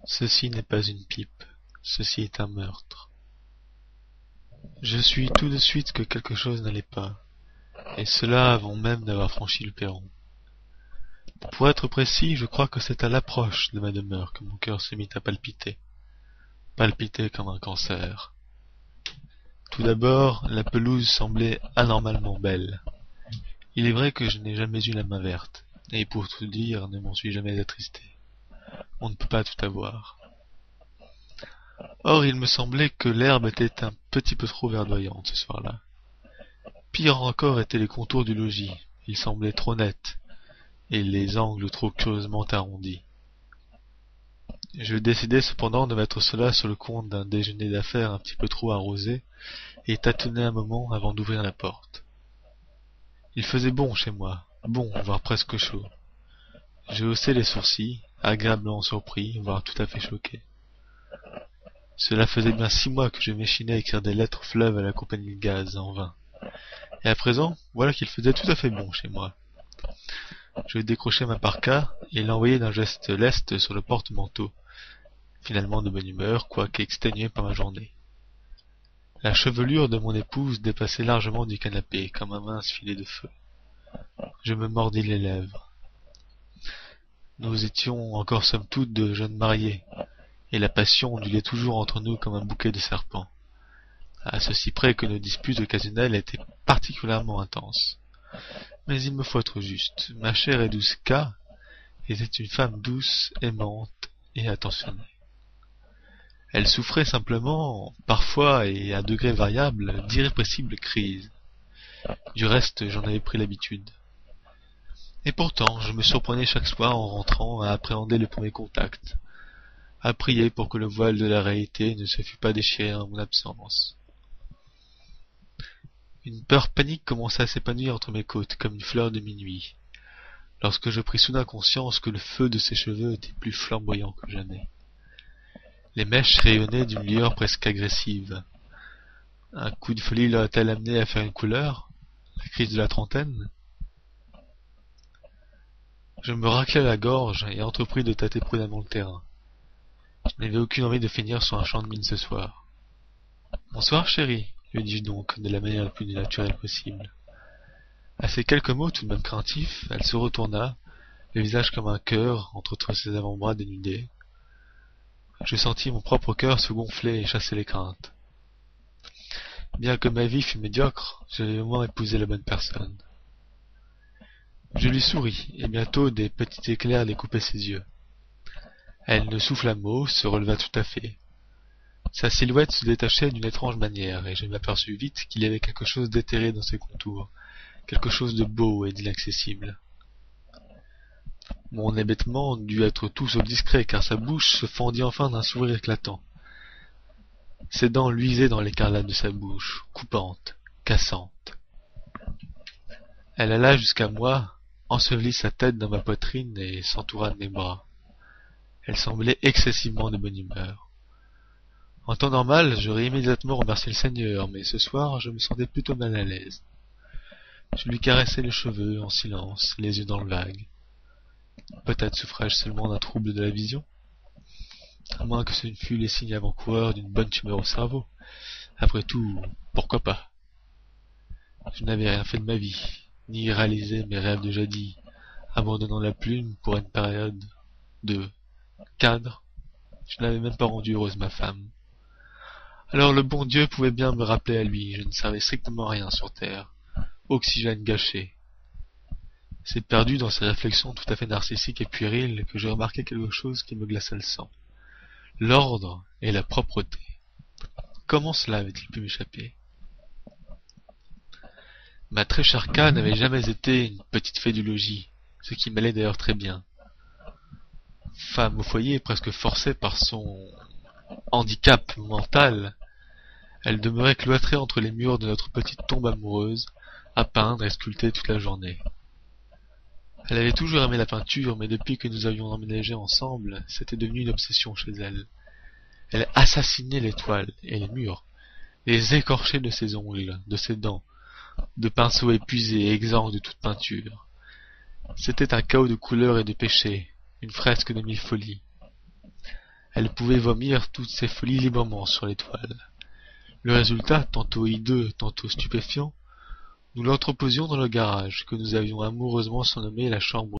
Ceci n'est pas une pipe, ceci est un meurtre. Je sus tout de suite que quelque chose n'allait pas, et cela avant même d'avoir franchi le perron. Pour être précis, je crois que c'est à l'approche de ma demeure que mon cœur se mit à palpiter. Palpiter comme un cancer. Tout d'abord, la pelouse semblait anormalement belle. Il est vrai que je n'ai jamais eu la main verte, et pour tout dire, ne m'en suis jamais attristé. On ne peut pas tout avoir. Or, il me semblait que l'herbe était un petit peu trop verdoyante ce soir-là. Pire encore étaient les contours du logis. Ils semblaient trop nets, et les angles trop curieusement arrondis. Je décidai cependant de mettre cela sur le compte d'un déjeuner d'affaires un petit peu trop arrosé, et tâtonnai un moment avant d'ouvrir la porte. Il faisait bon chez moi, bon, voire presque chaud. Je haussai les sourcils, agréablement surpris, voire tout à fait choqué. Cela faisait bien 6 mois que je m'échinais à écrire des lettres fleuves à la compagnie de gaz, en vain. Et à présent, voilà qu'il faisait tout à fait bon chez moi. Je décrochai ma parka et l'envoyai d'un geste leste sur le porte-manteau, finalement de bonne humeur, quoique exténué par ma journée. La chevelure de mon épouse dépassait largement du canapé, comme un mince filet de feu. Je me mordis les lèvres. Nous étions encore somme toute de jeunes mariés, et la passion ondulait toujours entre nous comme un bouquet de serpents, à ceci près que nos disputes occasionnelles étaient particulièrement intenses. Mais il me faut être juste, ma chère et douce K était une femme douce, aimante et attentionnée. Elle souffrait simplement, parfois et à degrés variables, d'irrépressibles crises. Du reste, j'en avais pris l'habitude. Et pourtant, je me surprenais chaque soir en rentrant à appréhender le premier contact, à prier pour que le voile de la réalité ne se fût pas déchiré en mon absence. Une peur panique commença à s'épanouir entre mes côtes comme une fleur de minuit, lorsque je pris soudain conscience que le feu de ses cheveux était plus flamboyant que jamais. Les mèches rayonnaient d'une lueur presque agressive. Un coup de folie l'aurait-elle amené à faire une couleur? La crise de la trentaine? Je me raclai la gorge et entrepris de tâter prudemment le terrain. Je n'avais aucune envie de finir sur un champ de mine ce soir. « Bonsoir, chérie, » lui dis-je donc, de la manière la plus naturelle possible. À ces quelques mots tout de même craintifs, elle se retourna, le visage comme un cœur entre ses avant-bras dénudés. Je sentis mon propre cœur se gonfler et chasser les craintes. Bien que ma vie fût médiocre, j'avais au moins épousé la bonne personne. Je lui souris, et bientôt des petits éclairs découpaient ses yeux. Elle ne souffla mot, se releva tout à fait. Sa silhouette se détachait d'une étrange manière, et je m'aperçus vite qu'il y avait quelque chose d'éthéré dans ses contours, quelque chose de beau et d'inaccessible. Mon hébétement dut être tout sauf discret, car sa bouche se fendit enfin d'un sourire éclatant. Ses dents luisaient dans l'écarlate de sa bouche, coupantes, cassantes. Elle alla jusqu'à moi, ensevelit sa tête dans ma poitrine et s'entoura de mes bras. Elle semblait excessivement de bonne humeur. En temps normal, j'aurais immédiatement remercié le Seigneur, mais ce soir, je me sentais plutôt mal à l'aise. Je lui caressai les cheveux, en silence, les yeux dans le vague. Peut-être souffrais-je seulement d'un trouble de la vision, à moins que ce ne fût les signes avant-coureurs d'une bonne tumeur au cerveau. Après tout, pourquoi pas? Je n'avais rien fait de ma vie, ni réalisé mes rêves de jadis, abandonnant la plume pour une période de cadre. Je n'avais même pas rendu heureuse ma femme. Alors le bon Dieu pouvait bien me rappeler à lui, je ne savais strictement rien sur terre. Oxygène gâché. C'est perdu dans ces réflexions tout à fait narcissiques et puériles que je remarquai quelque chose qui me glaça le sang. L'ordre et la propreté. Comment cela avait-il pu m'échapper? Ma très chère K n'avait jamais été une petite fée du logis, ce qui m'allait d'ailleurs très bien. Femme au foyer, presque forcée par son handicap mental, elle demeurait cloîtrée entre les murs de notre petite tombe amoureuse, à peindre et sculpter toute la journée. Elle avait toujours aimé la peinture, mais depuis que nous avions emménagé ensemble, c'était devenu une obsession chez elle. Elle assassinait les toiles et les murs, les écorchait de ses ongles, de ses dents, de pinceaux épuisés et exsangues de toute peinture. C'était un chaos de couleurs et de péchés, une fresque de mille folies. Elle pouvait vomir toutes ses folies librement sur les toiles. Le résultat, tantôt hideux, tantôt stupéfiant, nous l'entreposions dans le garage, que nous avions amoureusement surnommé la chambre